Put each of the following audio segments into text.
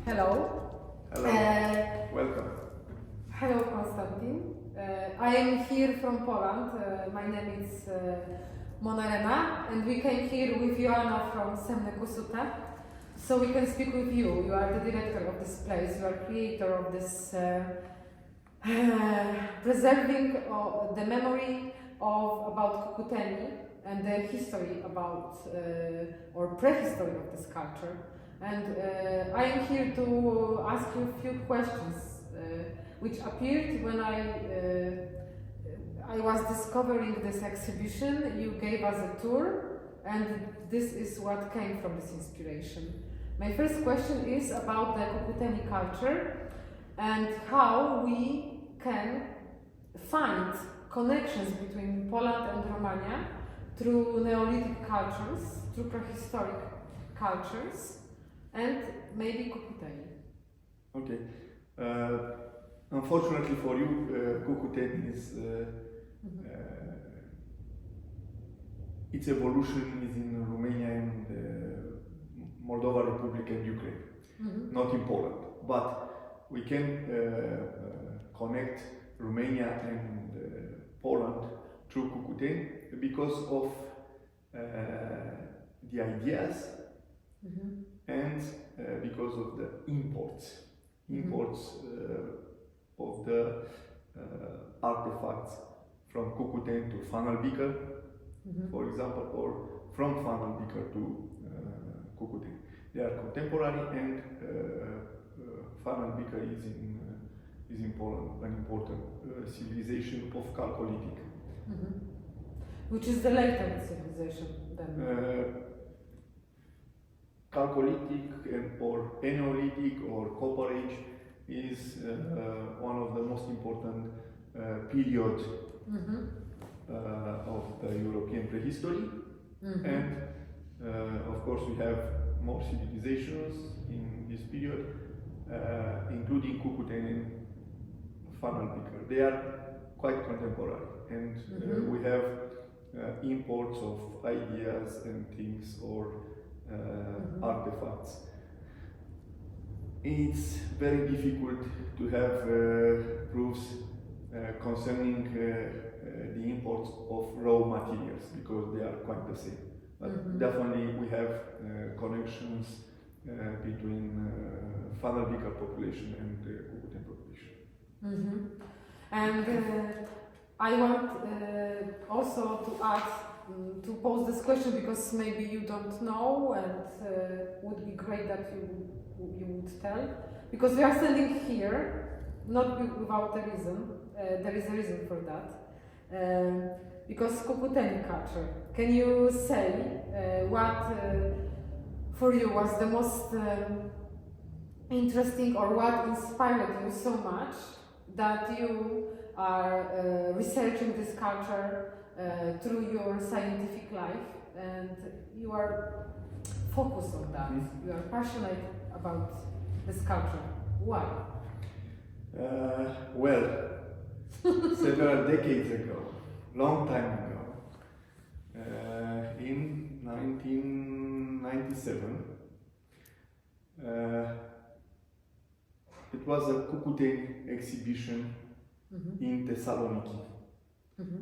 Hello. Hello. Welcome. Hello, Constantin. I am here from Poland. My name is RENA, and we came here with Joanna from Semne Cusute, so we can speak with you. You are the director of this place. You are creator of this preserving the memory of about Cucuteni and the history about or prehistory of this culture. And I am here to ask you a few questions which appeared when I was discovering this exhibition. You gave us a tour, and this is what came from this inspiration. My first question is about the Cucuteni culture and how we can find connections between Poland and Romania through Neolithic cultures, through prehistoric cultures, and maybe Cucuteni. Okay. Unfortunately for you, Cucuteni is its evolution is in Romania and Moldova Republic and Ukraine, not in Poland. But we can connect Romania and Poland through Cucuteni because of the ideas and because of the imports of the artifacts from Cucuteni to funnel beaker, for example, or from funnel beaker to Cucuteni. They are contemporary, and funnel beaker is in Poland an important civilization of Chalcolithic. Which is the later civilization then? Chalcolithic or Eneolithic or Copper Age is one of the most important periods of the European prehistory, and of course we have more civilizations in this period, including Cucuteni and funnel beaker. They are quite contemporary, and we have imports of ideas and things or artifacts. It's very difficult to have proofs concerning the imports of raw materials because they are quite the same. But definitely we have connections between funnel beaker population and the Cucuteni population. And I want also to add, to pose this question because maybe you don't know, and would be great that you would tell. Because we are standing here, not without a reason. There is a reason for that. Because Cucuteni culture. Can you say what for you was the most interesting, or what inspired you so much that you are researching this culture through your scientific life, and you are focused on that? You are passionate about this culture. Why? Well, several decades ago, long time ago, in 1997, it was a Cucuteni exhibition in Thessaloniki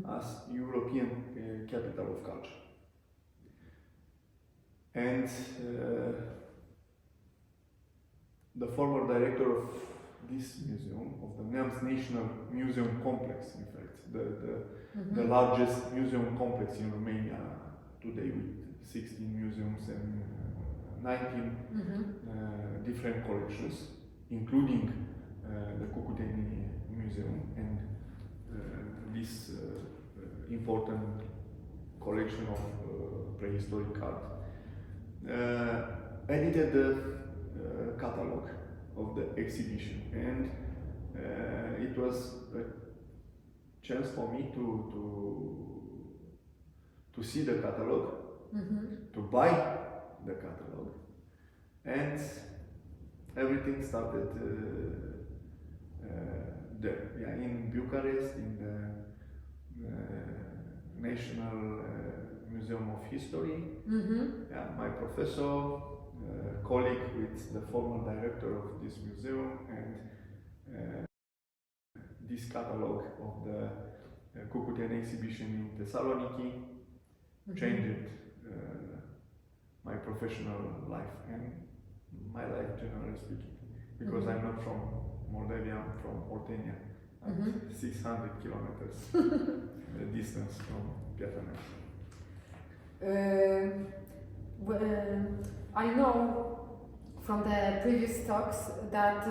as European capital of culture. And the former director of this museum, of the Neamț National Museum Complex, in fact, the largest museum complex in Romania today, with 16 museums and 19 different collections, including the Cucuteni Museum and this important collection of prehistoric art, edited the catalog of the exhibition, and it was a chance for me to see the catalog, to buy the catalog, and everything started there, in Bucharest, in the National Museum of History. My professor colleague with the former director of this museum, and this catalogue of the Cucuteni exhibition in Thessaloniki changed my professional life and my life generally speaking, because I'm not from Moldavia, I'm from Oltenia, at 600 kilometers distance from Piatra Neamț. I know from the previous talks that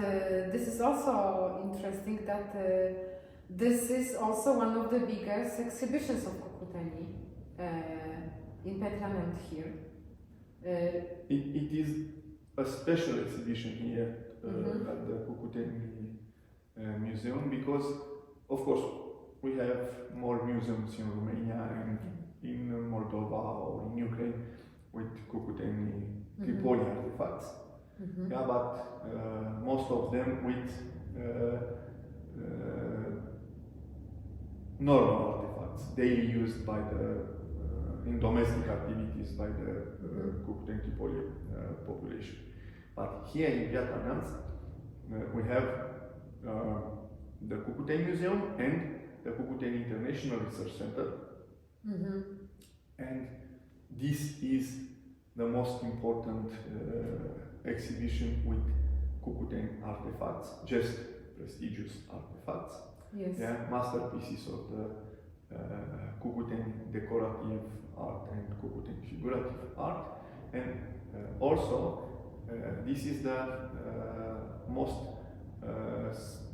this is also interesting, that this is also one of the biggest exhibitions of Cucuteni in Piatra Neamţ here. It is a special exhibition here at the Cucuteni Museum, because of course we have more museums in Romania and in Moldova or in Ukraine with Cucuteni Trypillia artifacts. Yeah, but most of them with normal artifacts, daily used by the in domestic activities by the Cucuteni Trypillia population. But here in Piatra Neamț, we have the Cucuteni Museum and the Cucuteni International Research Center, and this is the most important exhibition with Cucuteni artifacts, just prestigious artifacts. Yes. Yeah, masterpieces of the Cucuteni decorative art and Cucuteni figurative art, and also this is the most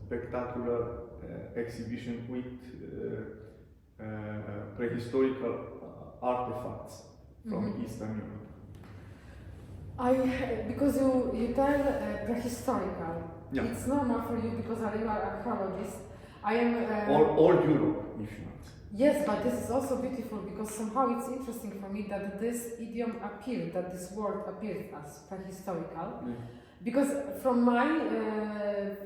spectacular exhibition with prehistorical artifacts from Eastern Europe. Because you tell prehistorical, Yeah. it's normal for you because you are archaeologist. I am. All Europe, if not. Yes, but this is also beautiful because somehow it's interesting for me that this idiom appeared, that this word appeared as prehistorical. Yeah. Because from my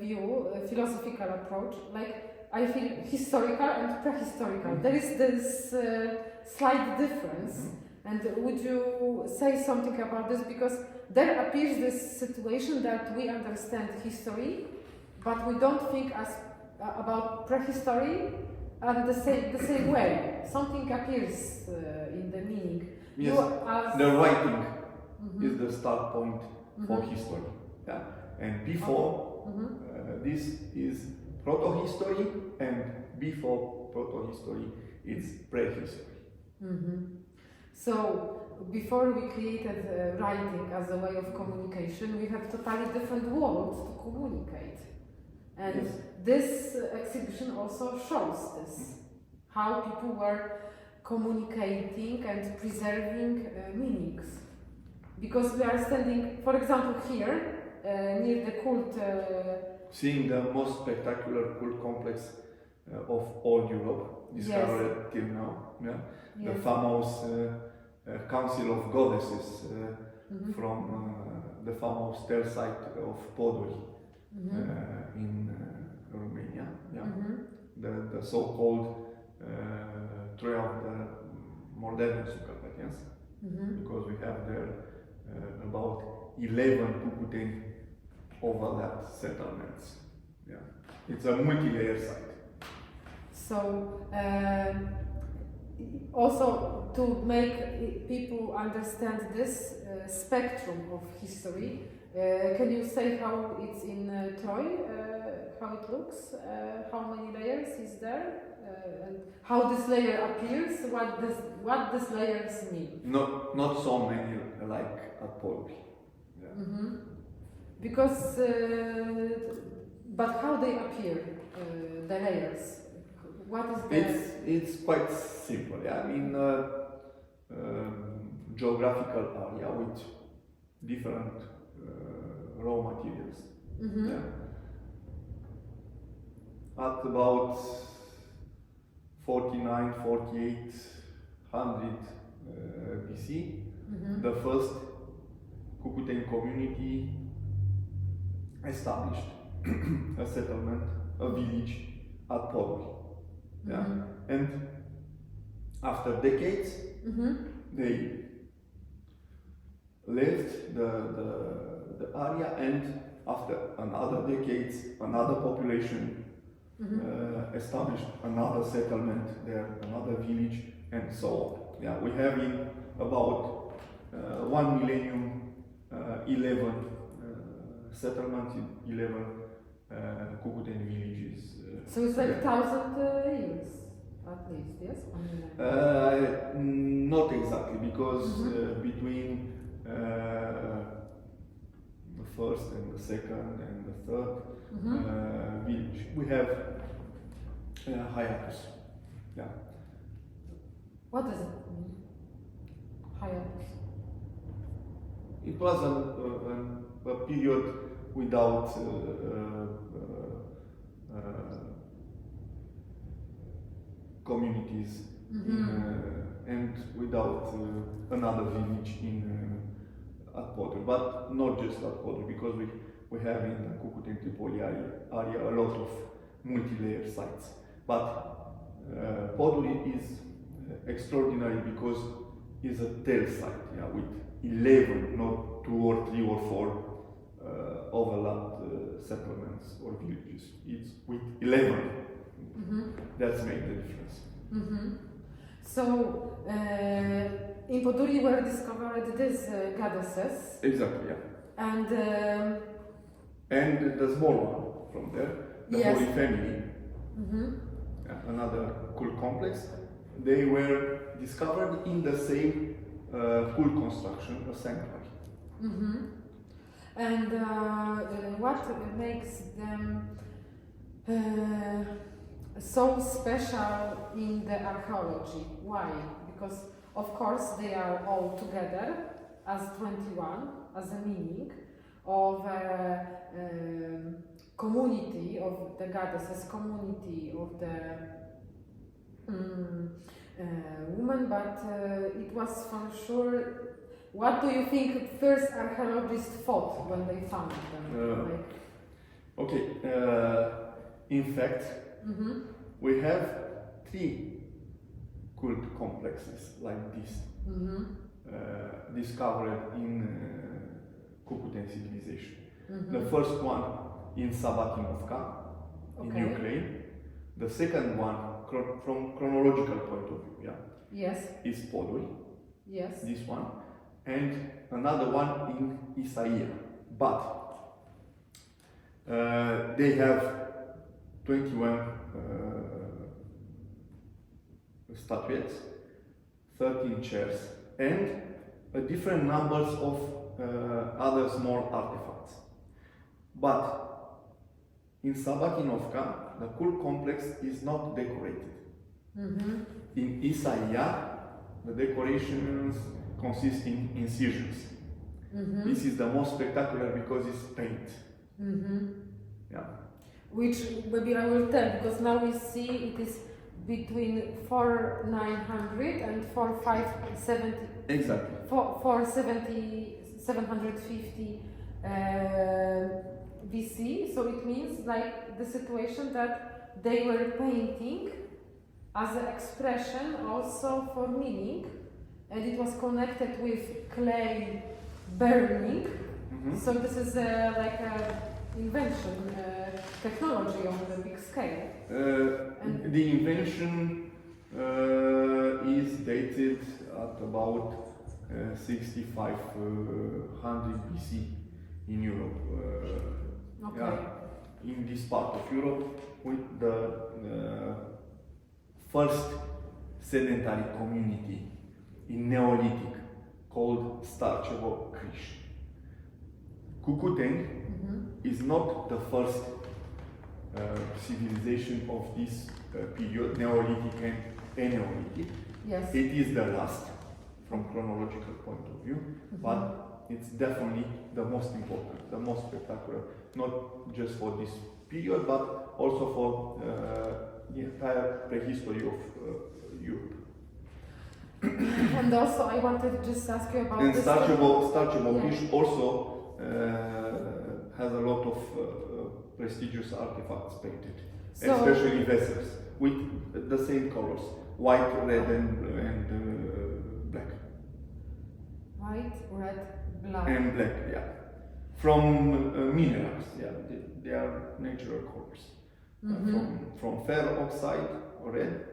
view, philosophical approach, like I feel historical and prehistorical. There is this slight difference. And would you say something about this? Because there appears this situation that we understand history, but we don't think about prehistory the same way. Something appears in the meaning. Yes, the writing is the start point for history. Yeah? And before, this is proto-history, and before proto-history, it's prehistory. So, before we created writing as a way of communication, we have totally different words to communicate. And Yes. this exhibition also shows this, how people were communicating and preserving meanings. Because we are standing, for example, here, near the cult. Seeing the most spectacular cult complex of all Europe, discovered till now. Yeah? The famous Council of Goddesses from the famous tell site of Poduri in Romania. Yeah? The so-called Trail of the Moldavian Subcarpathians, because we have there about 11 Cucuteni overlapped settlements. Yeah. It's a multi-layer site. So, also to make people understand this spectrum of history, can you say how it's in Troy, how it looks, how many layers is there, and how this layer appears, what these layers mean? Not so many like at Poduri. Yeah. Because, but how they appear, the layers? What is the... It's quite simple. Yeah? I mean, geographical area with different raw materials. Yeah? At about 4800 BC, the first Cucuteni community established a settlement, a village at Poduri. Yeah? And after decades, they left the area, and after another decades, another population established another settlement there, another village, and so on. Yeah, we have in about 1 millennium 11 settlements in 11 Cucuteni villages. So it's like 1,000 years at least, yes? Not exactly, because between the first and the second and the third village we have hiatus. Yeah. What does it mean? Hiatus. It was a period without communities and without another village at Podul, but not just at Podul, because we have in the Cucuteni Trypillia area a lot of multi-layer sites. But Podul is extraordinary because it's a tail site, yeah, with 11, not 2 or 3 or 4 overlapped settlements or villages. It's with 11. That's made the difference. So in Podul were discovered these goddesses. Exactly, yeah. And the small one from there, the yes. Holy Family, another cool complex. They were discovered in the same cool construction, a sanctuary. And what makes them so special in the archaeology? Why? Because of course they are all together as 21, as a meaning of a community of the goddesses, community of the woman, but it was for sure. What do you think first archaeologists thought when they found them? Okay, in fact, we have 3 cult complexes like this discovered in Cucuteni civilization. The first one in Sabatinovka, in Ukraine. The second one, from chronological point of view, is Podul. Yes. This one. And another one in Isaia. But they have 21 statuettes, 13 chairs, and different numbers of other small artifacts. But in Sabatinovka, the cult complex is not decorated. In Isaia, the decorations consist in incisions. This is the most spectacular because it's paint. Yeah. Which maybe I will tell, because now we see it is between 4900 and 4570. Exactly. 750 BC. So it means like the situation that they were painting as an expression also for meaning, and it was connected with clay burning. So this is like a invention, technology on the big scale. The invention is dated at about 6500 BC in Europe. In this part of Europe, with the first sedentary community in Neolithic called Starcevo Criș. Cucuteni is not the first civilization of this period, Neolithic and Eneolithic. Yes. It is the last from chronological point of view, but it's definitely the most important, the most spectacular, not just for this period, but also for the entire prehistory of Europe. And also I wanted to just ask you about and this. Starcevo Criș also has a lot of prestigious artifacts painted, So, especially vessels with the same colors, white, red, and black. white, red, Black. and black, yeah. From minerals, yeah, they are natural colors. From ferro-oxide, red,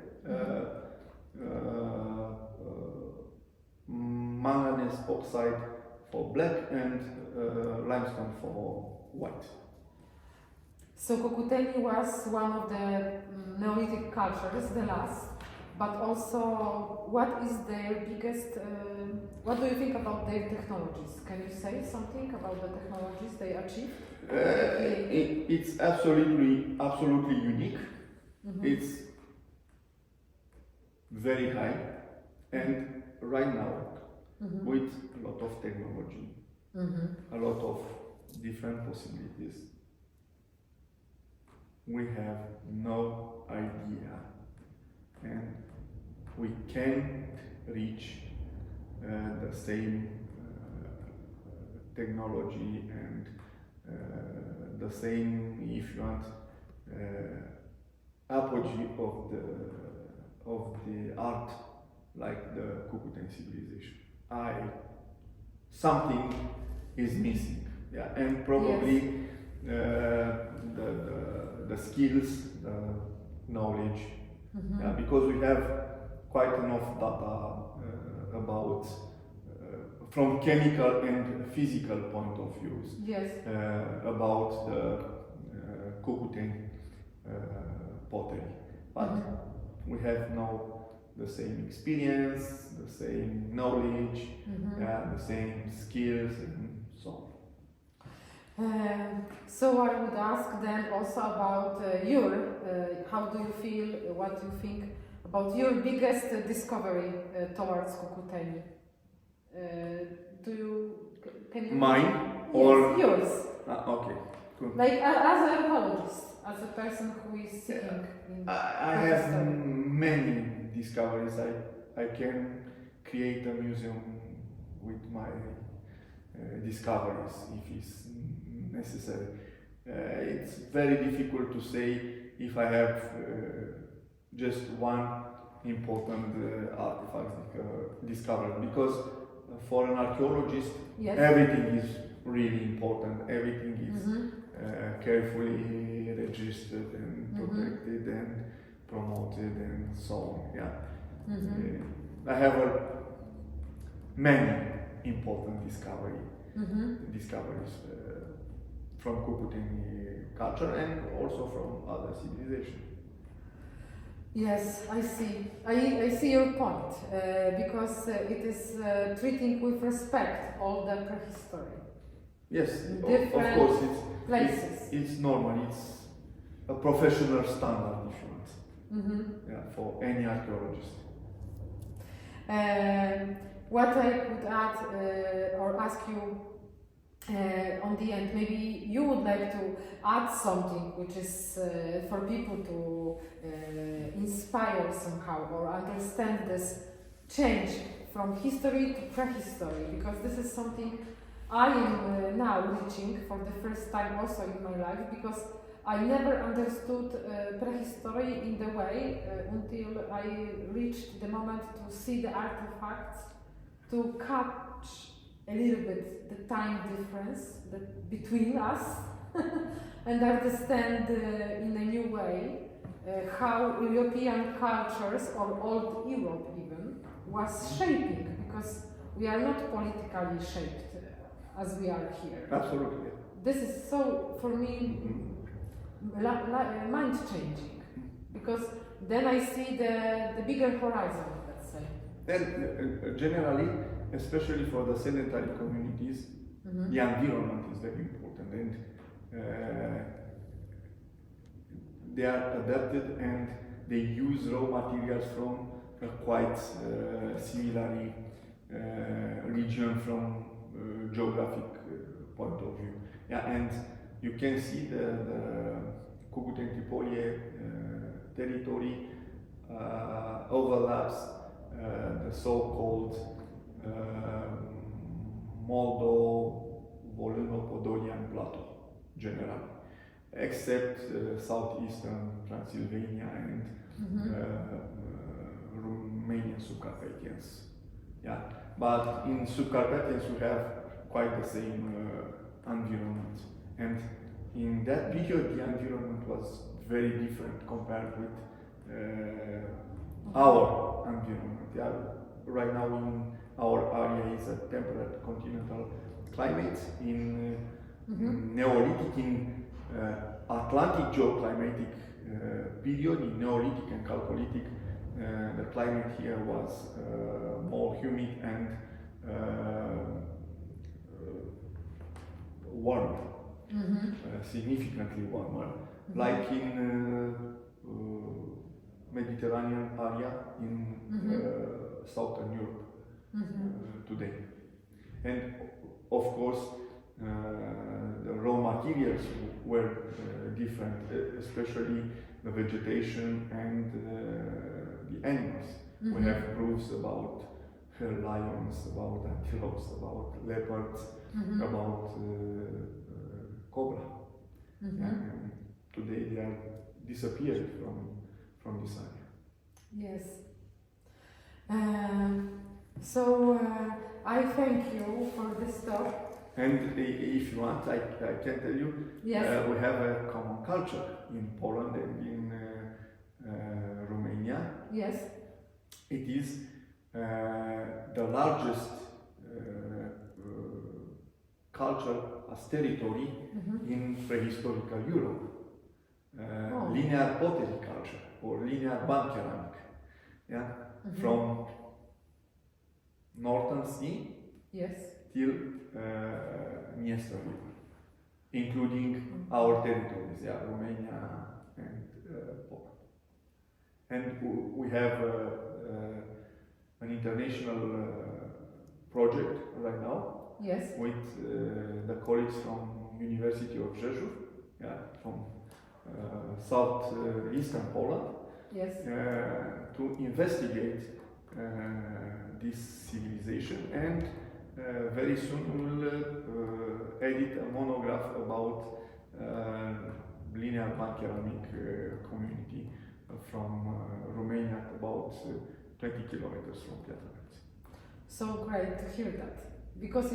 manganese oxide for black, and limestone for white. So Cucuteni was one of the Neolithic cultures, the last, but also what is their biggest, what do you think about their technologies? Can you say something about the technologies they achieved? It's absolutely unique. It's very high, and right now, with a lot of technology, a lot of different possibilities, we have no idea, and we can't reach the same technology and the same, if you want, apogee of the art like the Cucuteni civilization. Something is missing, yeah, and probably the skills, the knowledge, yeah, because we have quite enough data about from chemical and physical point of views, yes, about the Cucuteni pottery, but we have now the same experience, the same knowledge, the same skills, and so on. So I would ask then also about how do you feel, what do you think about your biggest discovery towards Cucuteni? Can you? Mine? Yes, or yours. Okay, good. Like as an archaeologist, as a person who is seeking in I have many discoveries. I can create a museum with my discoveries if it's necessary. It's very difficult to say if I have just one important artifact discovered, because for an archaeologist, yes, everything is really important. Everything is carefully registered and protected and promoted and so on. Yeah, I have many important discoveries from Cucuteni culture and also from other civilizations. Yes, I see. I see your point because it is treating with respect all the prehistory. Yes, Different of course, places. it's normal. It's a professional standard, if you want. Yeah, for any archaeologist. What I could add or ask you on the end, maybe you would like to add something which is for people to inspire somehow or understand this change from history to prehistory, because this is something I am now reaching for the first time also in my life, because I never understood prehistory in the way until I reached the moment to see the artifacts, to catch a little bit the time difference between us and understand in a new way how European cultures, or old Europe even, was shaping, because we are not politically shaped as we are here. Absolutely. This is so, for me, mind-changing, because then I see the bigger horizon, let's say. And generally, especially for the sedentary communities, the environment is very important, and they are adapted and they use raw materials from a quite similar region from geographic point of view. Yeah, and you can see the Cucuteni Trypillia territory overlaps the so-called Moldo-Volhyno-Podolian plateau generally, except southeastern Transylvania and Romanian Subcarpathians. Yeah, but in Subcarpathians we have quite the same environment. And in that period, the environment was very different compared with our environment. Yeah, right now in our area is a temperate continental climate. In Neolithic, in Atlantic geoclimatic period, in Neolithic and Chalcolithic, the climate here was more humid and warmer, significantly warmer, like in Mediterranean area in Southern Europe today. And of course, the raw materials were different, especially the vegetation and the animals. We have proofs about lions, about antelopes, about leopards, about cobra. And today they are disappeared from this area. Yes. So I thank you for this talk. And if you want, I can tell you, yes. We have a common culture in Poland and in Romania. Yes. It is the largest culture as territory in prehistorical Europe. Linear pottery culture or linear band ceramic. Yeah? From Northern Sea till Dniester River, including our territories, Romania and Poland. And we have an international project right now with the colleagues from University of Rzeszów, from southeastern Poland, to investigate this civilization, and very soon we will edit a monograph about linear band ceramic community from Romania, about 20 kilometers from Piatra Neamț. So great to hear that, because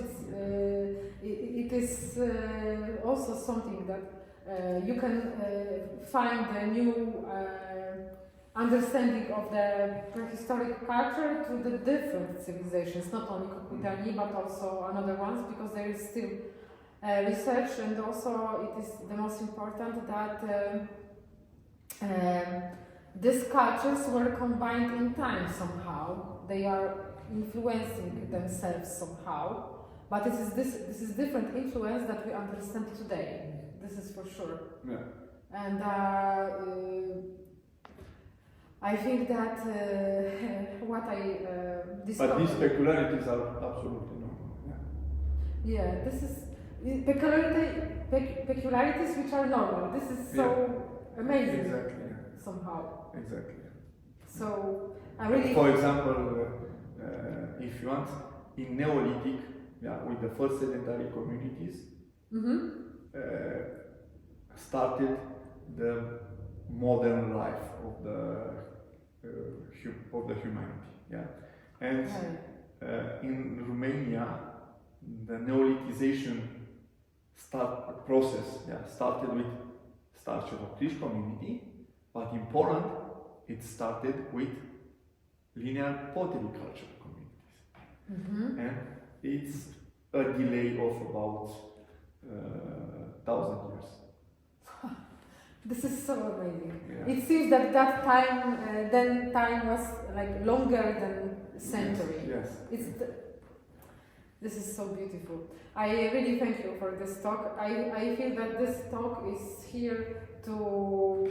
it is also something that you can find a new understanding of the prehistoric culture to the different civilizations, not only Cucuteni but also another ones, because there is still research, and also it is the most important that these cultures were combined in time somehow. They are influencing themselves somehow, but this is different influence that we understand today. This is for sure. And I think that what I discovered. But these peculiarities are absolutely normal. This is peculiarities which are normal. This is so amazing. Exactly. Somehow. Exactly. So I really. For example, if you want, in Neolithic, with the first sedentary communities, started the modern life of the humanity. And in Romania, the Neolithization process started with starch-of community, but in Poland it started with linear pottery culture communities. And it's a delay of about 1,000 years. This is so amazing. It seems that time was like longer than a century. This is so beautiful. I really thank you for this talk. I feel that this talk is here to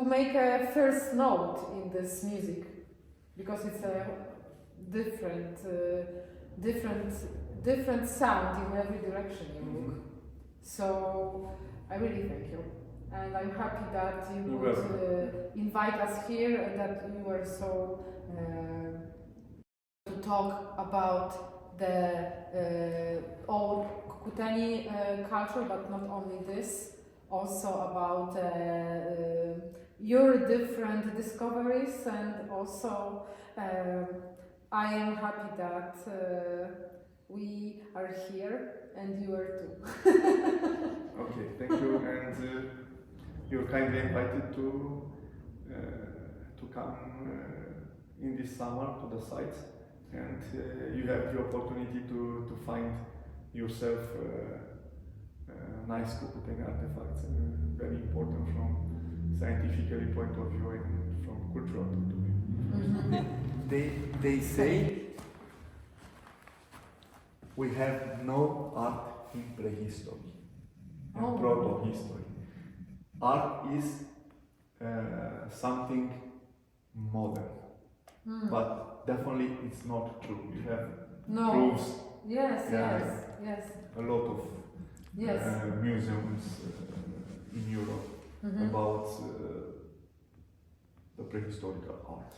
make a first note in this music, because it's a different sound in every direction you look. So I really thank you, and I'm happy that you would invite us here, and that you were so to talk about the old Cucuteni culture, but not only this, also about your different discoveries, and also I am happy that we are here and you are too. Okay, thank you, and you're kindly invited to come in this summer to the site, and you have the opportunity to find yourself nice Cucuteni artifacts, very important from scientifically point of view and from cultural point of view. They say we have no art in prehistory and proto-history. Art is something modern, but definitely it's not true. You have proofs. Yes, A lot of museums in Europe about the prehistorical art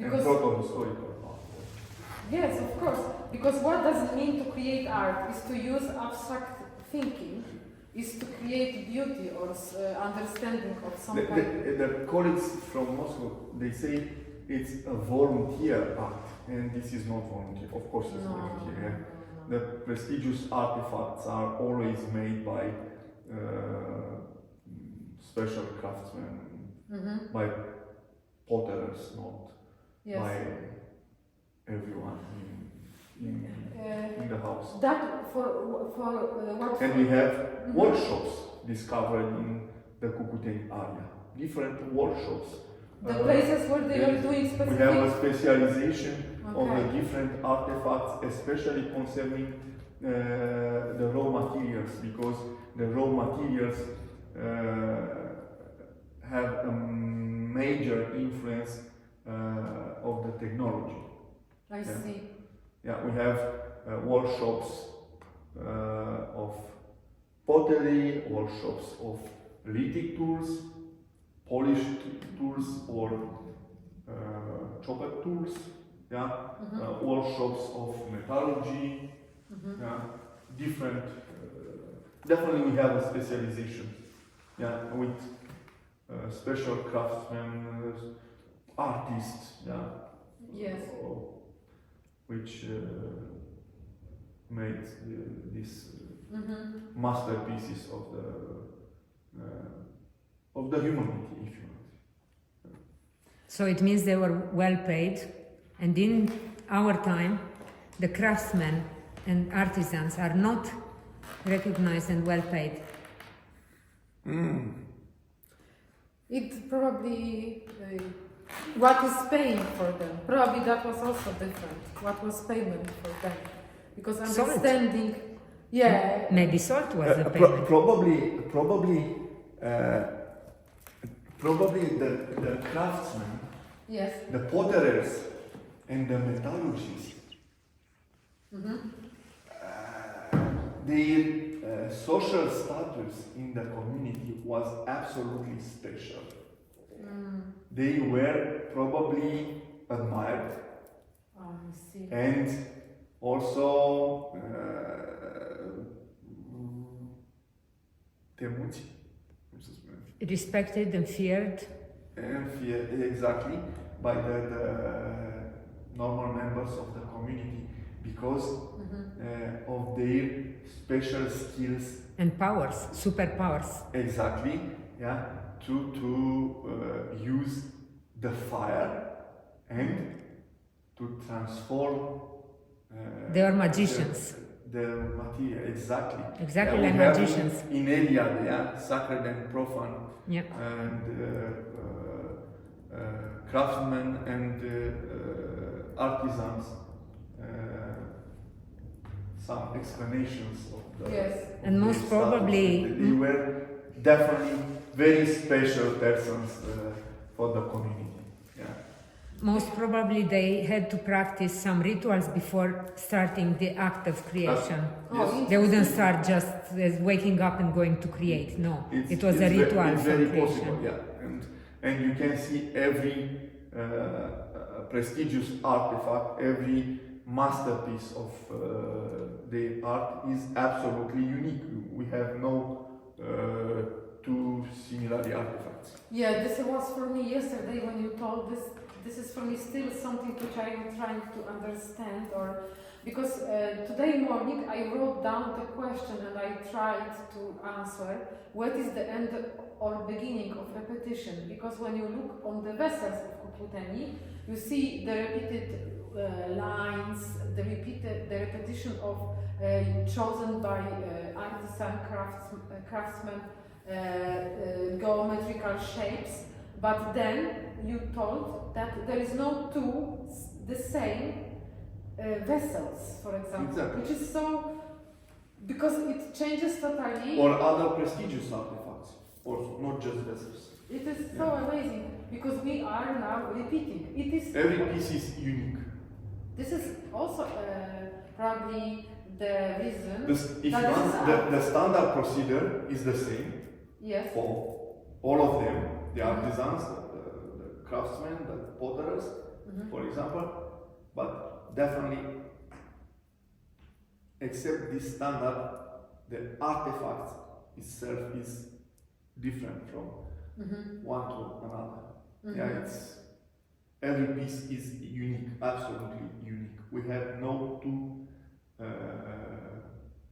and proto-historical art. Yes, of course. Because what does it mean to create art? Is to use abstract thinking, is to create beauty or understanding of some kind. The colleagues from Moscow, they say it's a volunteer art, and this is not volunteer. Of course, it's volunteer. The prestigious artifacts are always made by special craftsmen, by potters, not by everyone in the house. That for what? And we have workshops discovered in the Cucuteni area. Different workshops. The places where they are doing specific. We have a specialization of the different artifacts, especially concerning the raw materials, because the raw materials have a major influence of the technology. I see. Yeah, we have workshops of pottery, workshops of lithic tools, polished tools or chopper tools, workshops of metallurgy, different. Definitely, we have a specialization, with special craftsmen, artists, Yes. which made these masterpieces of the humanity, if you want. So it means they were well paid, and in our time, the craftsmen and artisans are not recognized and well paid. It probably what is paying for them. Probably that was also different. What was payment for them? Because understanding, Maybe salt was the payment. Probably the craftsmen, the potterers, and the metallurgists, their social status in the community was absolutely special. They were probably admired, and also temuți, Respected and feared. Exactly, by the normal members of the community, because of their special skills And powers, superpowers. Exactly, to use the fire and to transform. They are magicians. The material, exactly. Exactly like we have magicians. In Eliade, sacred and profane, and craftsmen and artisans. Some explanations of the. And most probably they were definitely very special persons for the community. Most probably they had to practice some rituals before starting the act of creation. They wouldn't start just as waking up and going to create. No, it was a ritual it's for very creation. possible, and you can see every prestigious artifact, every masterpiece of the art is absolutely unique. We have no two similar artifacts. Yeah, this was for me yesterday when you told this. this is for me still something which I am trying to understand, or because today morning I wrote down the question and I tried to answer what is the end or beginning of repetition, because when you look on the vessels of Cucuteni, you see the repeated lines, the repetition of chosen by artisan craftsmen geometrical shapes, but then you told that there is no two the same vessels, for example, Exactly. which is so, because it changes totally. Or other prestigious artifacts, also, not just vessels. It is so amazing, because we are now repeating. It is Every piece is unique. This is also probably the reason. If you that want, the standard procedure is the same yes. for all of them, the artisans, the craftsmen, the potterers, for example, but definitely, except this standard, the artifact itself is different from one to another. Yeah, every piece is unique, absolutely unique. We have no two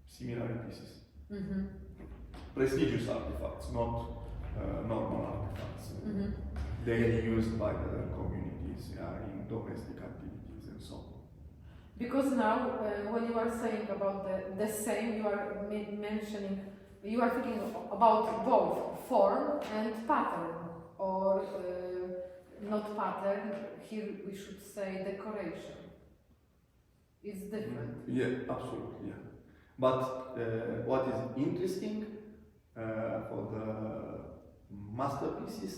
similar pieces. Prestigious artifacts, not normal artifacts. Daily used by the communities, in domestic activities and so on. Because now, when you are saying about the same, you are mentioning, you are thinking about both form and pattern, or not pattern, here we should say decoration. It's different. Yeah, absolutely, yeah. But what is interesting for the masterpieces,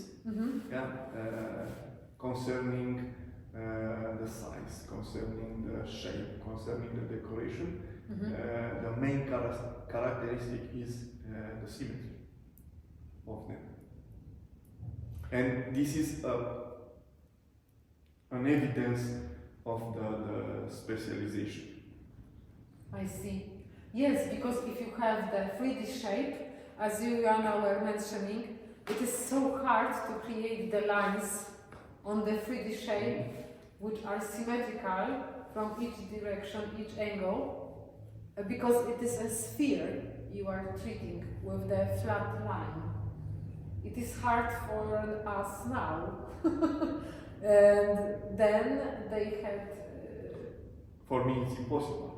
concerning the size, concerning the shape, concerning the decoration, the main characteristic is the symmetry of them. And this is an evidence of the specialization. I see. Yes, because if you have the 3D shape, as you Joanna were mentioning, it is so hard to create the lines on the 3D shape which are symmetrical from each direction, each angle, because it is a sphere you are treating with the flat line. It is hard for us now. And then they had... For me it's impossible.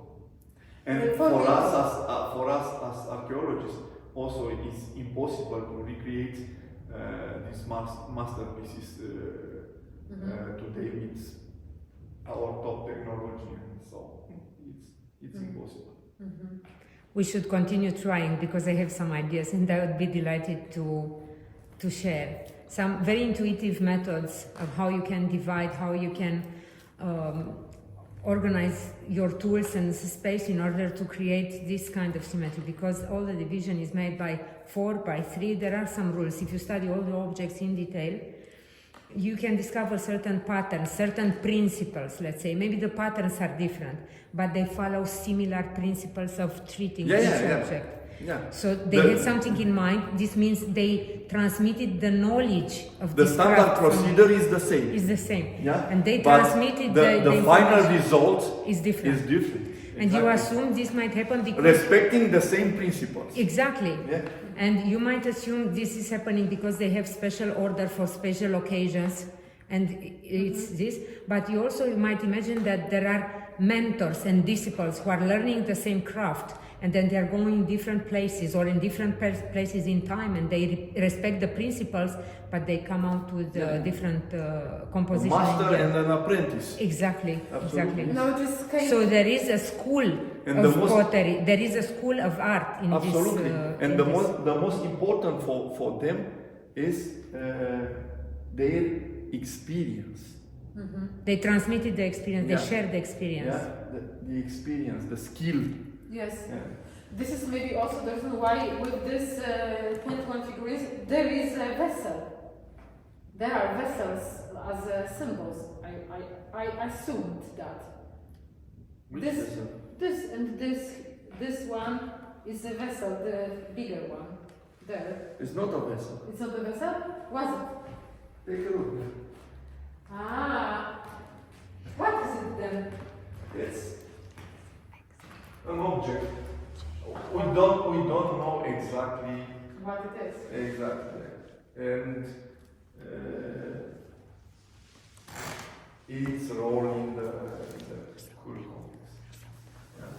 And for for us as archaeologists, also it is impossible to recreate these masterpieces today with our top technology, and so it's impossible. We should continue trying, because I have some ideas and I would be delighted to share some very intuitive methods of how you can divide, how you can organize your tools and space in order to create this kind of symmetry, because all the division is made by 4 by 3. There are some rules. If you study all the objects in detail, you can discover certain patterns, certain principles, let's say. Maybe the patterns are different, but they follow similar principles of treating each object. Yeah. So they had something in mind. This means they transmitted the knowledge of the this standard craft procedure is the same. Is the same. Yeah. And they but transmitted the final result is different. And you assume this might happen because respecting the same principles. Exactly. Yeah. And you might assume this is happening because they have special order for special occasions, and it's this. But you also might imagine that there are mentors and disciples who are learning the same craft, and then they are going in different places or in different places in time, and they respect the principles, but they come out with different compositions. A master and an apprentice. Exactly, Absolutely. exactly. No, just So there is a school of pottery, there is a school of art in absolutely. this. And the most important for them is their experience. They transmitted the experience, they shared the experience. Yeah, the experience, the skill. Yes. Yeah. This is maybe also the reason why with this 21 figurines there is a vessel. There are vessels as symbols. I assumed that. Which This, vessel? this and this one is a vessel, the bigger one. There. It's not a vessel. It's not a vessel? Was it? Take a look. Ah, what is it then? It's an object. We don't know exactly What it is? exactly, and its role in the cool context. Yeah.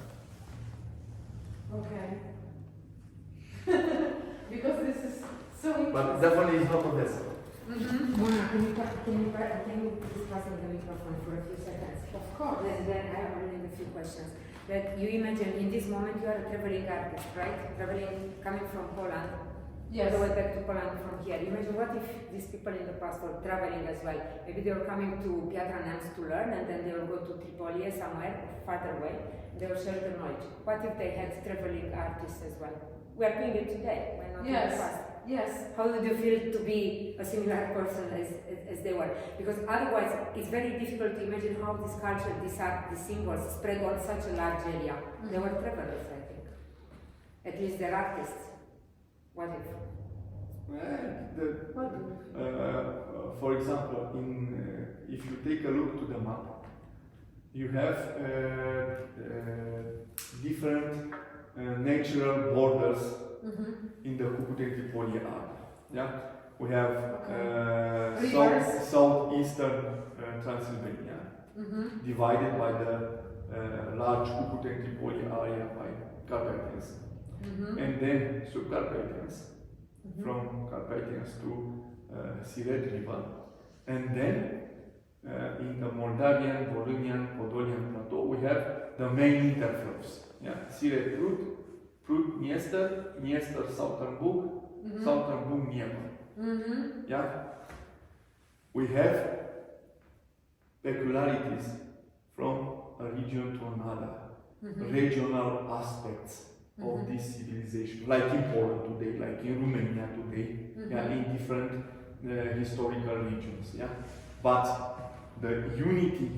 Okay. Because this is so interesting. But definitely it's not a vessel. Mona, can you discuss in the microphone for a few seconds? Of course. Then I have only a few questions. That you imagine in this moment you are a traveling artist, right? Traveling, coming from Poland, Yes. all the way back to Poland from here. Imagine what if these people in the past were traveling as well? Maybe they were coming to Piatra Neamț to learn, and then they will go to Trypillia somewhere farther away. They will share the knowledge. What if they had traveling artists as well? We are doing it today. Why not in the past? Yes. How would you feel to be a similar person as they were? Because otherwise, it's very difficult to imagine how this culture, this art, these symbols spread on such a large area. They were travelers, I think. At least they're artists. What if? For example, if you take a look to the map, you have different natural borders in the Cucuteni area. Yeah, we have southeastern Transylvania, divided by the large Cucuteni area by Carpathians, and then subcarpathians, from Carpathians to Siret River, and then in the Moldavian, Volhynian, Podolian plateau, we have the main interflows. Yeah, Siret Prut, Dniester, Southern Bug, Southern Bug, Dnieper. Yeah, we have peculiarities from a region to another, regional aspects of this civilization, like in Poland today, like in Romania today, yeah, in different historical regions. Yeah, but the unity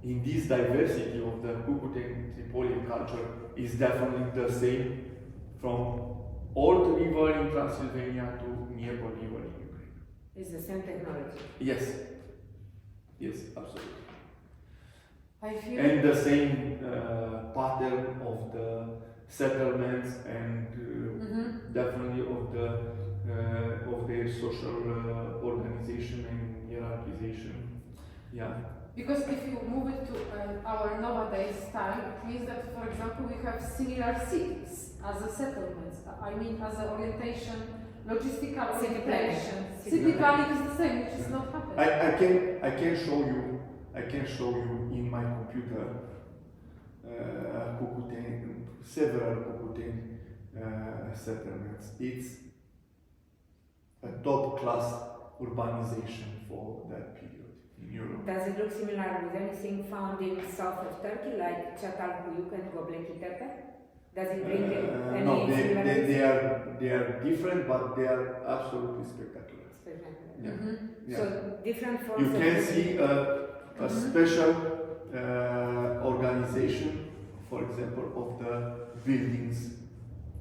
in this diversity of the Cucuteni culture is definitely the same from Old River in Transylvania to Dnieper River in Ukraine. It's the same technology. Yes, yes, absolutely. I feel And the same pattern of the settlements and definitely of their social organization and hierarchization. Yeah. because if you move it to our nowadays time, it means that, for example, we have similar cities as a settlements. I mean, as an orientation, logistical City orientation. planning. City planning is the same, which is not happening. I can show you in my computer several Cucuteni settlements. It's a top class urbanization for that period in Europe. Does it look similar with anything found in south of Turkey, like Çatalhöyük and Göbekli Tepe? Does it bring any No, similarities? they are different, but they are absolutely spectacular. Yeah. Yeah. So different forms You of can see a special organization, for example, of the buildings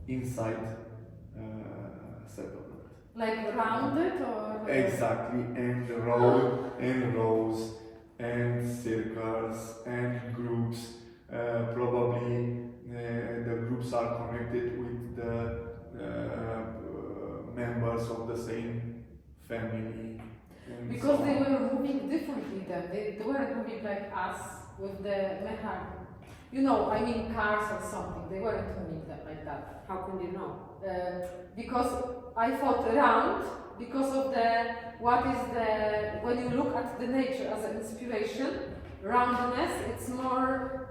inside settlement. Like rounded or? Exactly, and rows and circles and groups. Probably the groups are connected with the members of the same family. And Because so they on. were moving differently then. They weren't moving like us with the mechanic. You know, I mean cars or something. They weren't moving like that. How can you know? Because I thought round, because of when you look at the nature as an inspiration, roundness, it's more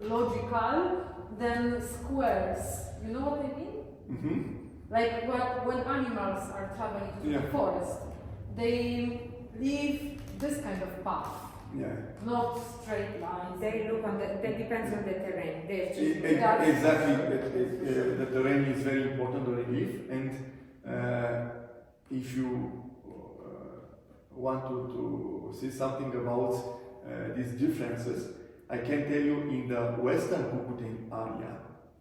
logical than squares. You know what I mean? Like when animals are traveling to the forest, they leave this kind of path, not straight lines. They look on that depends on the terrain. Exactly, the terrain is very important, the relief, and if you want to see something about these differences, I can tell you in the western Cucuteni area,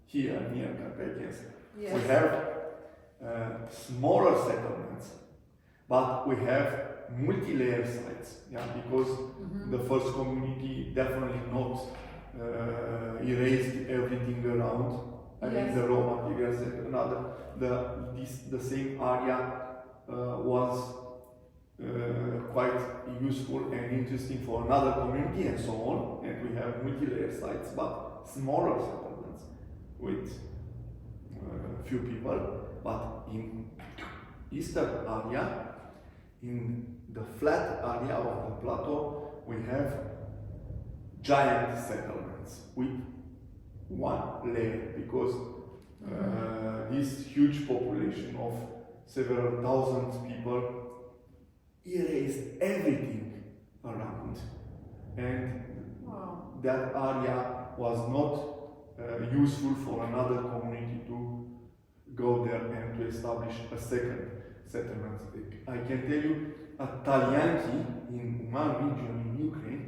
here near Carpathians, we have smaller settlements, but we have multi-layer sites, yeah, because the first community definitely not erased everything around. I mean, the raw materials and another. The same area was quite useful and interesting for another community and so on. And we have multi-layer sites, but smaller settlements with few people. But in eastern area, in the flat area of the plateau, we have giant settlements with one layer, because this huge population of several thousand people erased everything around, and that area was not useful for another community to go there and to establish a second settlement. I can tell you, at Talianki in Uman region in Ukraine,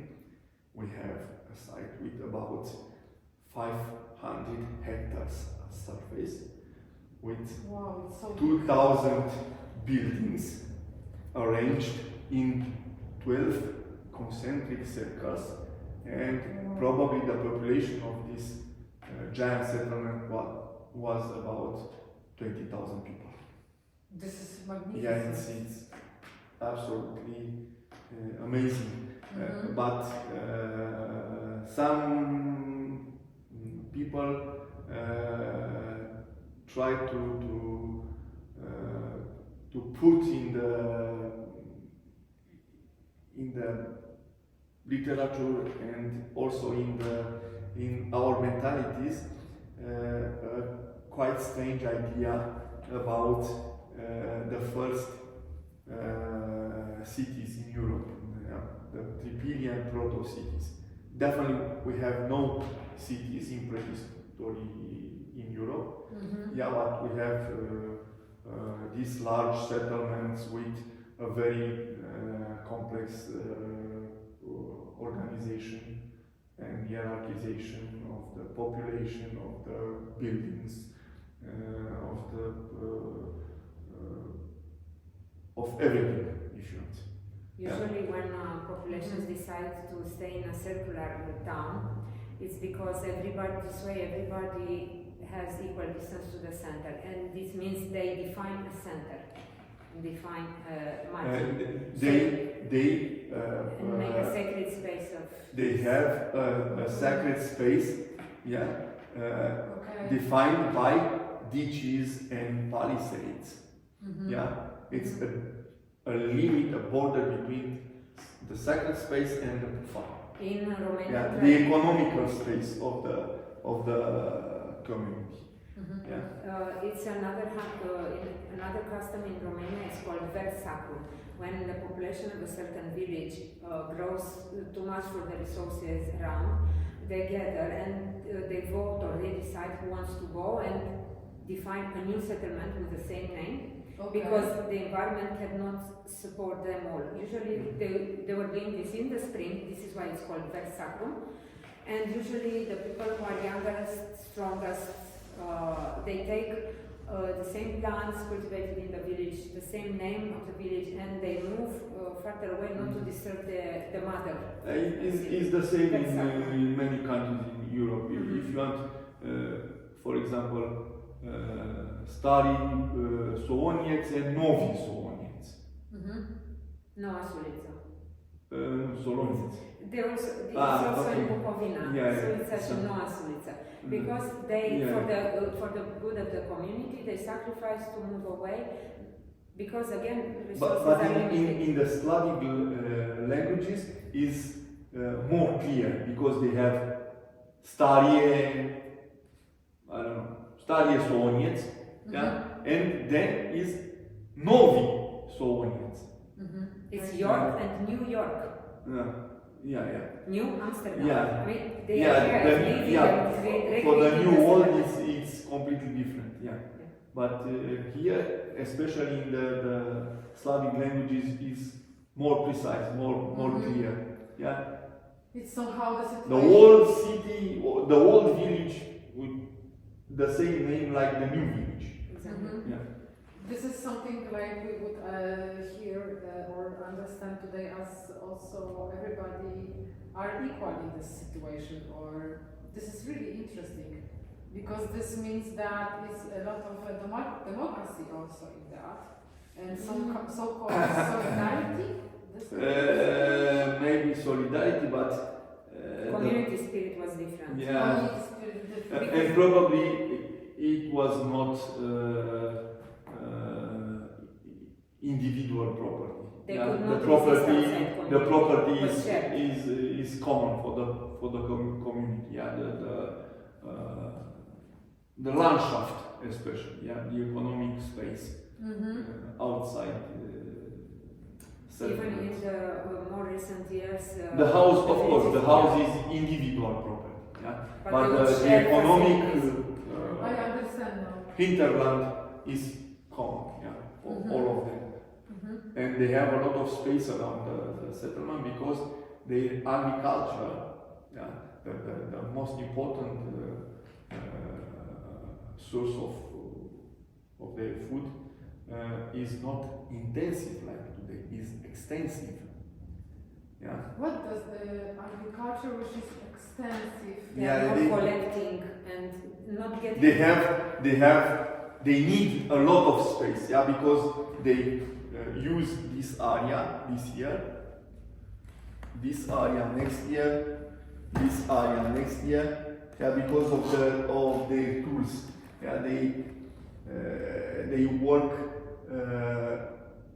we have a site with about 500 hectares of surface, with 2,000 buildings arranged in 12 concentric circles, and probably the population of this giant settlement was about 20,000 people. This is magnificent. Yeah, it's absolutely amazing. But some people try to put in the literature and also in our mentalities quite strange idea about the first cities in Europe, the Trypillian proto-cities. Definitely we have no cities in prehistory in Europe. Yeah, but we have these large settlements with a very complex organization and hierarchization of the population, of the buildings, of everything, if you want. Usually when populations decide to stay in a circular town, it's because everybody has equal distance to the center, and this means they define a center, define margin. And make a sacred space of... They have a sacred space, defined by ditches and palisades. Yeah, it's a limit, a border between the sacred space and the farm. In Romania, the economical space of the community. It's another custom in Romania. It's called versacul. When the population of a certain village grows too much for the resources around, they gather and they vote, or they decide who wants to go and define a new settlement with the same name. Because the environment cannot support them all. Usually they were doing this in the spring. This is why it's called versacrum. And usually the people who are youngest, strongest, they take the same plants cultivated in the village, the same name of the village, and they move further away, not to disturb the mother. It's the same in many countries in Europe. If you want, for example, stari Soonieci and novi Soonieci. Noua Suliță. Soloniți. It's also in Bucovina, Sulița și Noua Suliță. Because they, for the good of the community, they sacrifice to move away. Because again, resources but are limited. in the Slavic languages is more clear, because they have starie, I don't know, starie Soonieci, and then is novi Soonieci. It's York and New York. New Amsterdam. I mean, for the new world it's completely different. But here, especially in the Slavic languages, is more precise, more clear. It's somehow the situation. The old city, the old village with the same name like the new village. Exactly. this is something like we would hear or understand today as also everybody are equal in this situation, or this is really interesting because this means that it's a lot of democracy also in that and some so-called solidarity. Maybe solidarity, but community spirit was different. Yeah, and probably it was not individual property. The property is common for the community. Yeah, the Landschaft especially. Yeah, the economic space outside. Even in the more recent years. The house, of course, the house is individual property. Yeah, but the economic I understand now. hinterland is common. Yeah, for all of them. And they have a lot of space around the settlement because their agriculture, yeah, the most important source of their food is not intensive like today, is extensive. Yeah. What does the agriculture which is extensive? Not collecting and not getting. They need a lot of space. Yeah, because they use this area this year, this area next year, this area next year. Yeah, because of their tools. Yeah, they work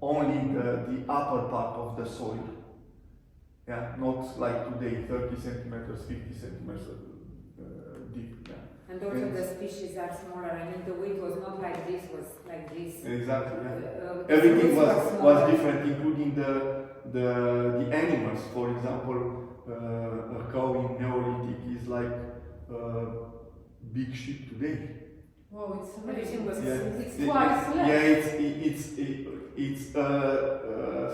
only the upper part of the soil. Yeah, not like today, 30 centimeters, 50 centimeters deep. Yeah. And also the species are smaller. I mean, the wheat was not like this, was like this. Exactly. Yeah. Everything was different, including the animals. For example, a cow in Neolithic is like big sheep today. Wow, it's amazing. It's twice less. Yeah, it's a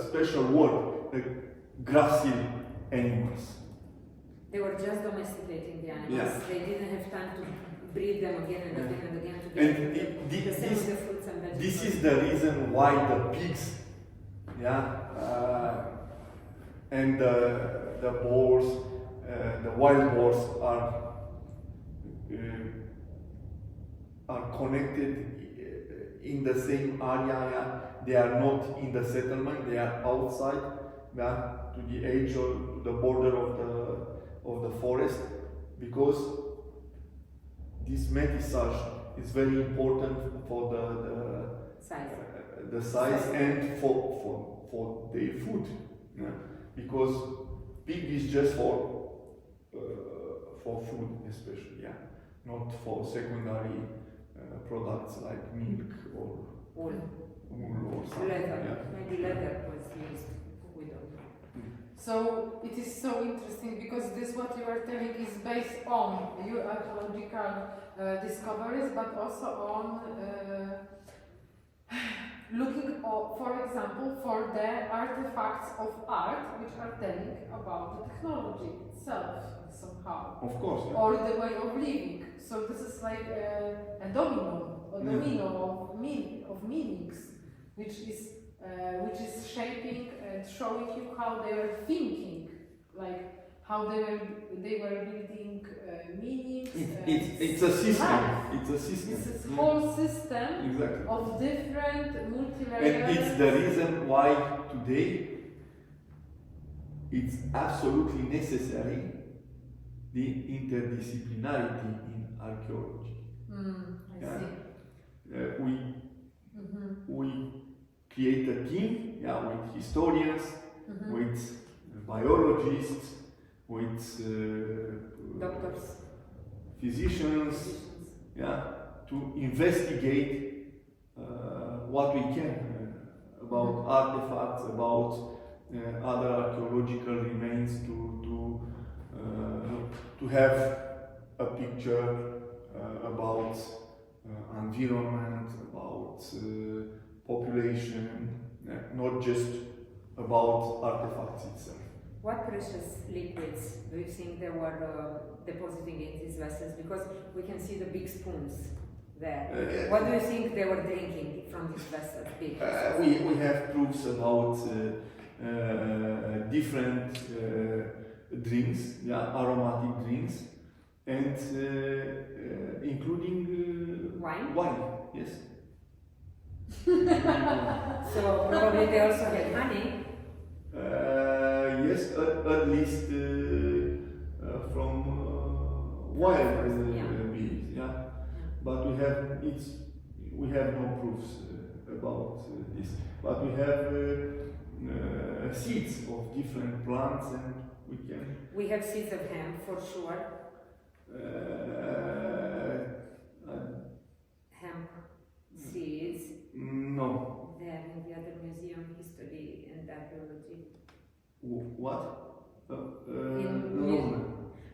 special word, gracile animals. They were just domesticating the animals. Yeah. They didn't have time to breed them again and again and again to And get the same with the fruits and vegetables. this is the reason why the pigs, yeah, and the boars, the wild boars are connected in the same area. Yeah. They are not in the settlement; they are outside, yeah, to the edge or to the border of the forest, because this métissage is very important for the size and for their food, yeah? Because pig is just for food, especially, yeah, not for secondary products like milk or wool or something. Leather, yeah. maybe leather was used. We don't know. So it is so interesting because this what you are telling is based on your archaeological discoveries, but also on looking, for example, for the artifacts of art which are telling about the technology itself somehow. Of course. Yeah. Or the way of living. So this is like a domino of meanings, which is shaping and showing you how they were thinking, like how they were building meanings. It's a system. It's a system. It's a whole system exactly. of different multi-layers. And it's the reason why today it's absolutely necessary the interdisciplinarity in archaeology. I see. We create a team, yeah, with historians, with biologists, with doctors, physicians, yeah, to investigate what we can about artifacts, about other archaeological remains, to have a picture about environment, about population, not just about artifacts itself. What precious liquids do you think they were depositing in these vessels? Because we can see the big spoons. there. What do you think they were drinking from this vessel? We have proofs about different drinks, aromatic drinks, and including wine. Yes. So probably they also had honey. Yes, at least from wild bees, But we have no proofs about this. But we have seeds of different plants, and we can. We have seeds of hemp for sure. Hemp seeds. No. There in the other museum, history and archaeology. What?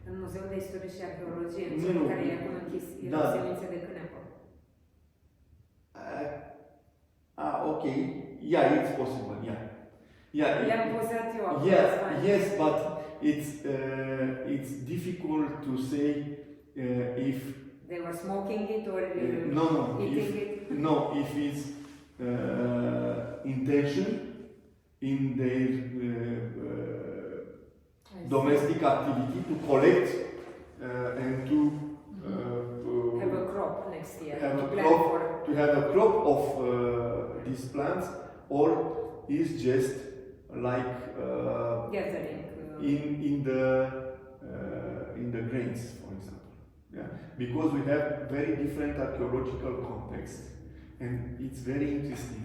În Muzeul de Istorie și Arheologie, în cel care e acum închis, era semințe de cânepă. Okay. Yeah, it's possible. Yeah. Le-am pozat eu acum. Yes, but it's difficult to say if they were smoking it or eating it. No, if it's intention in their domestic activity to collect and to have a crop next year. To have a crop of these plants, or is just like gathering in the grains, for example. Because we have very different archaeological context, and it's very interesting.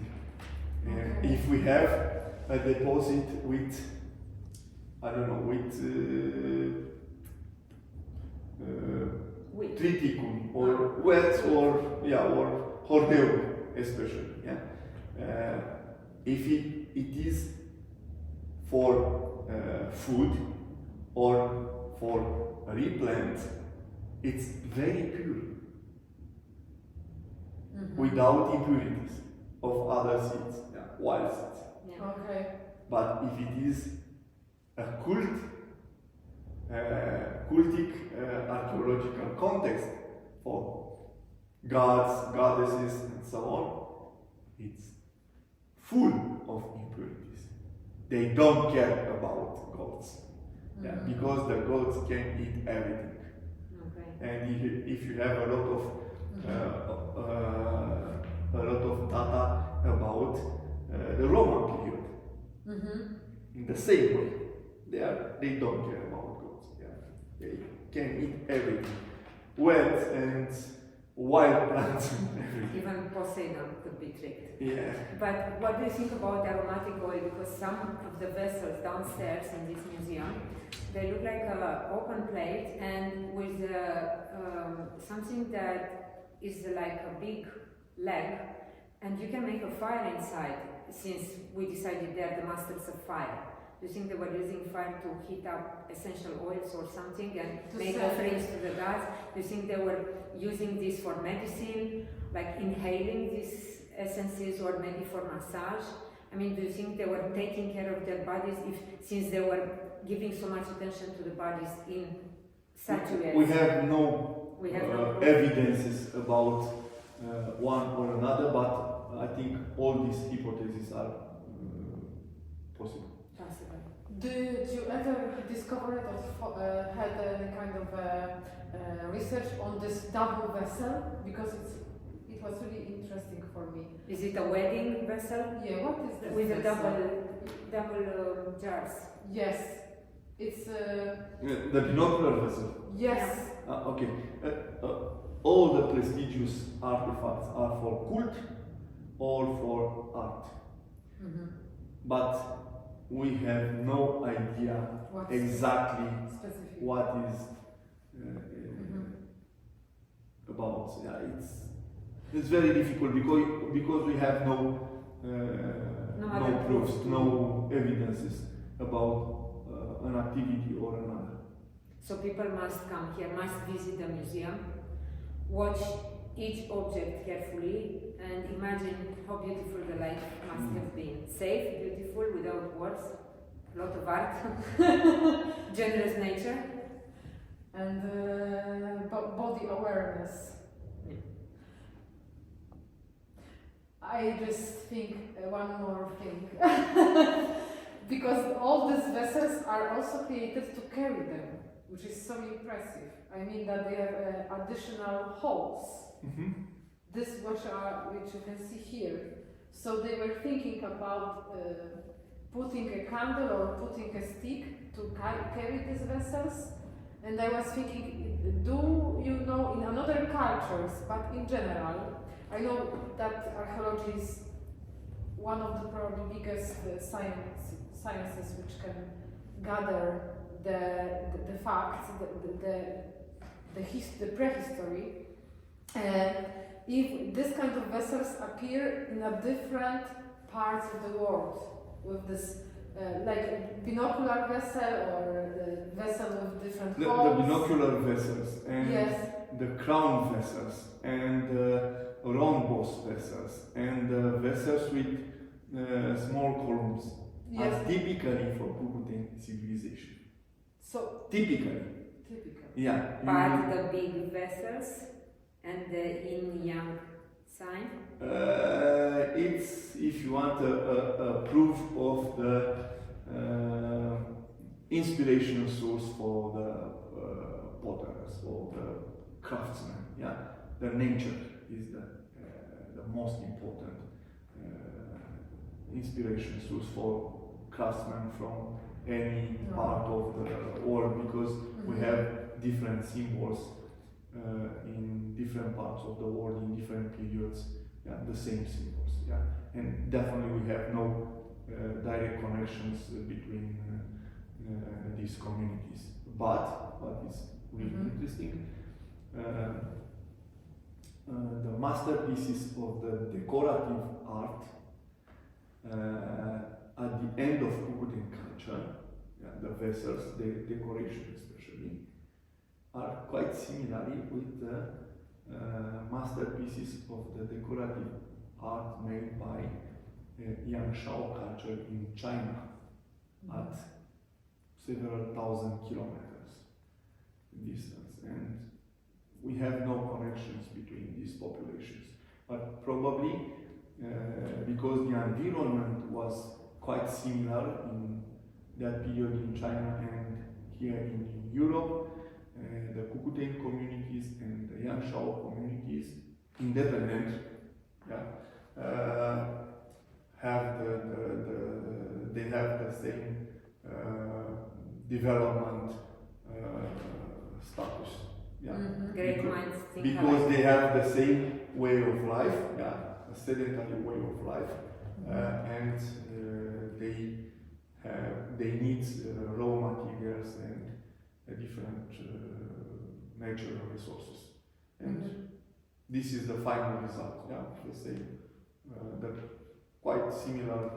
If we have a deposit with, I don't know, with triticum or wet or hordeu especially, if it is for food or for replant, it's very pure, without impurities of other seeds, wild seeds. Okay. But if it is a cultic archaeological context for gods, goddesses, and so on, it's full of impurities. They don't care about gods, because the gods can eat everything. And if you have a lot of data about the Roman period, in the same way, they don't care about gods. They can eat everything, wet and wild plants and everything. Even Poseidon could be tricked. Yeah. But what do you think about aromatic oil? Because some of the vessels downstairs in this museum, they look like an open plate and with something that is like a big leg, and you can make a fire inside. Since we decided they're the masters of fire, do you think they were using fire to heat up essential oils or something and make offerings to the gods? Do you think they were using this for medicine, like inhaling these essences, or maybe for massage? I mean, do you think they were taking care of their bodies since they were giving so much attention to the bodies in statuettes? We have no evidences about one or another, but I think all these hypotheses are possible. Did you ever discover it or had any kind of research on this double vessel? Because it was really interesting for me. Is it a wedding vessel? Yeah, what is that? With a double jars. Yes. It's the binocular vessel. Yes. Okay. All the prestigious artifacts are for cult or for art. But we have no idea exactly what is about. It's very difficult because we have no proofs, no evidences about an activity or another. So people must come here, must visit the museum, watch each object carefully, and imagine how beautiful the life must have been. Safe, beautiful, without words, a lot of art, generous nature, and body awareness. I just think one more thing. Because all these vessels are also created to carry them, which is so impressive. I mean that they have additional holes. This which you can see here. So they were thinking about putting a candle or putting a stick to carry these vessels. And I was thinking, do you know in other cultures, but in general, I know that archaeology is one of the probably biggest sciences which can gather the facts, the prehistory. If this kind of vessels appear in a different parts of the world with this like binocular vessel or the vessel with different holes. The binocular vessels and the crown vessels and rhombus vessels and vessels with small columns are typically for Cucuteni civilization. So typically. Yeah. But the big vessels and the yin-yang sign? It's, if you want, a proof of the inspiration source for the potters or the craftsmen. Yeah, the nature is the most important inspiration source for craftsmen from any part of the world, because we have different symbols in different parts of the world in different periods. Yeah, the same symbols. Yeah, and definitely we have no direct connections between these communities. But what is really interesting, the masterpieces of the decorative art at the end of Cucuteni culture, the vessels, the decoration especially, are quite similar with the masterpieces of the decorative art made by Yangshao culture in China at several thousand kilometers distance, and we have no connections between these populations. But probably because the environment was quite similar in that period in China and here in Europe, the Cucuteni communities and the Yangshao communities, independent, have they have the same development status. Yeah, Great minds think because alike. they have the same way of life, a sedentary way of life, and they need raw materials and different natural resources, and this is the final result. Yeah, the same, the quite similar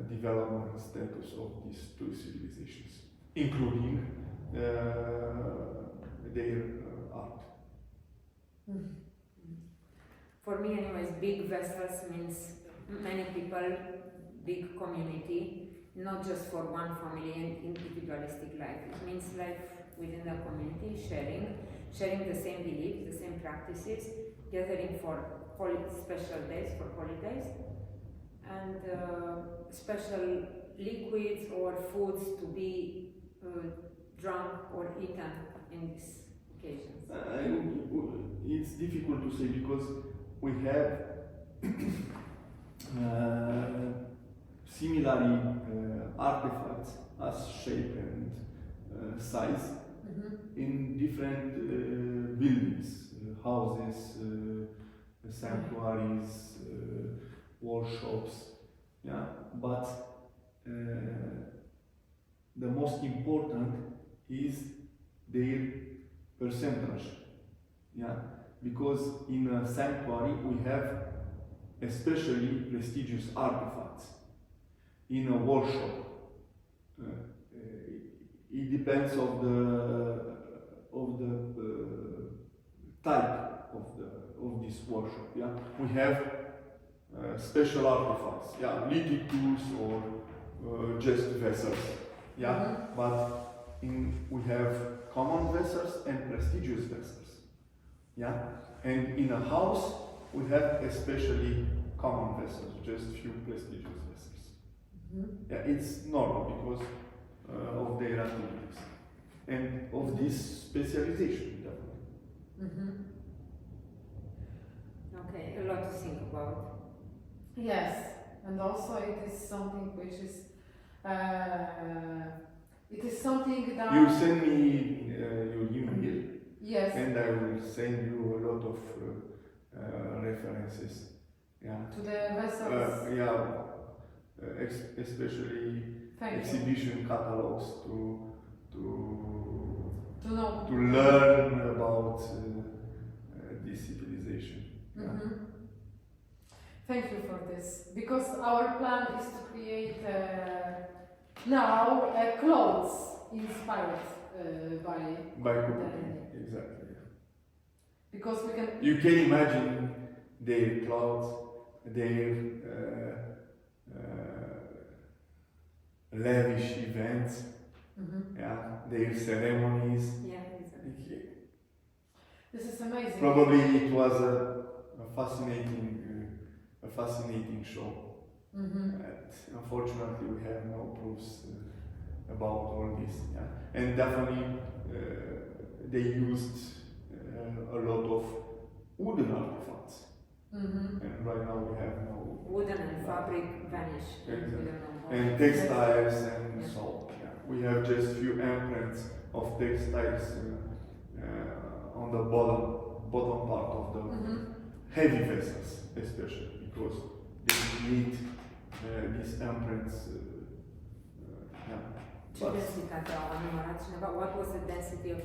development status of these two civilizations, including their art. For me, anyways, big vessels means many people, big community, not just for one family and individualistic life. It means life within the community, sharing the same beliefs, the same practices, gathering for special days, for holidays, and special liquids or foods to be drunk or eaten in these occasions. It's difficult to say because we have similarly artifacts as shape and size in different buildings, houses, sanctuaries, workshops. Yeah, but the most important is their percentage. Yeah, because in a sanctuary we have especially prestigious artifacts. In a workshop, it depends of the type of this workshop. Yeah, we have special artifacts. Yeah, lithic tools or just vessels. Yeah, but we have common vessels and prestigious vessels. Yeah, and in a house we have especially common vessels, just few prestigious vessels. Yeah, it's normal because of their activities and of this specialization. Okay, a lot to think about. Yes, and also it is something which is it is something that You send me your email, yes, and I will send you a lot of references. Yeah. to the vessels. Especially Thank you. exhibition catalogs To know. to learn about this civilization. Thank you for this, because our plan is to create now clothes inspired by Cucuteni, exactly. Yeah. because we can. You can imagine their clothes, their lavish events, yeah, their ceremonies. Yeah, exactly. This is amazing. Probably it was a fascinating show. But unfortunately, we have no proofs about all this. Yeah. And definitely, they used a lot of wooden artifacts. And right now we have no Wooden and fabric vanish. Exactly. And textiles and so on. Yeah. We have just few imprints of textiles on the bottom part of the heavy vessels, especially because they need these imprints. Ce densitate au numărat cineva? What was the density of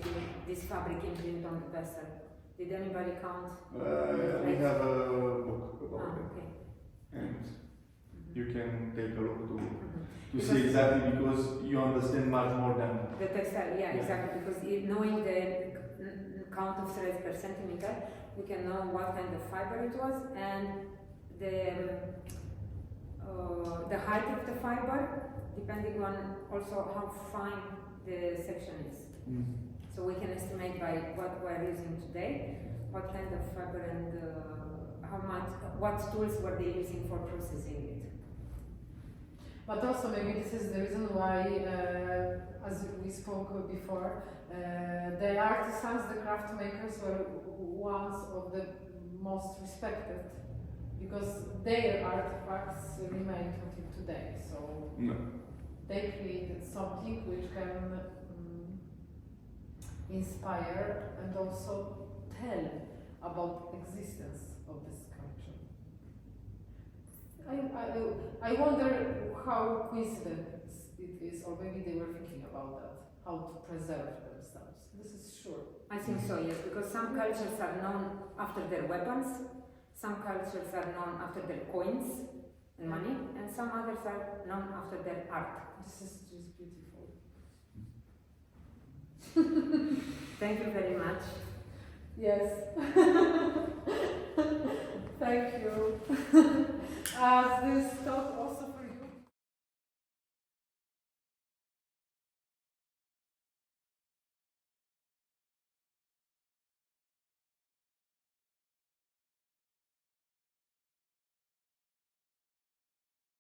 this fabric imprint on the vessel? Did anybody count? We have a book about it. Okay. And you can take a look to see exactly, because you understand much more than the textile. Yeah, exactly. Because knowing the count of threads per centimeter, we can know what kind of fiber it was and the height of the fiber, depending on also how fine the section is. So we can estimate by what we're using today, what kind of fiber and what tools were they using for processing it. But also maybe this is the reason why, as we spoke before, the artisans, the craft makers were ones of the most respected, because their artifacts remain until today. So they created something which can inspire and also tell about existence of this culture. I wonder how coincident it is, or maybe they were thinking about that, how to preserve themselves. This is sure. I think so, yes, because some cultures are known after their weapons, some cultures are known after their coins and money, and some others are known after their art. This is just beautiful. Thank you very much. Yes. Thank you. As this talk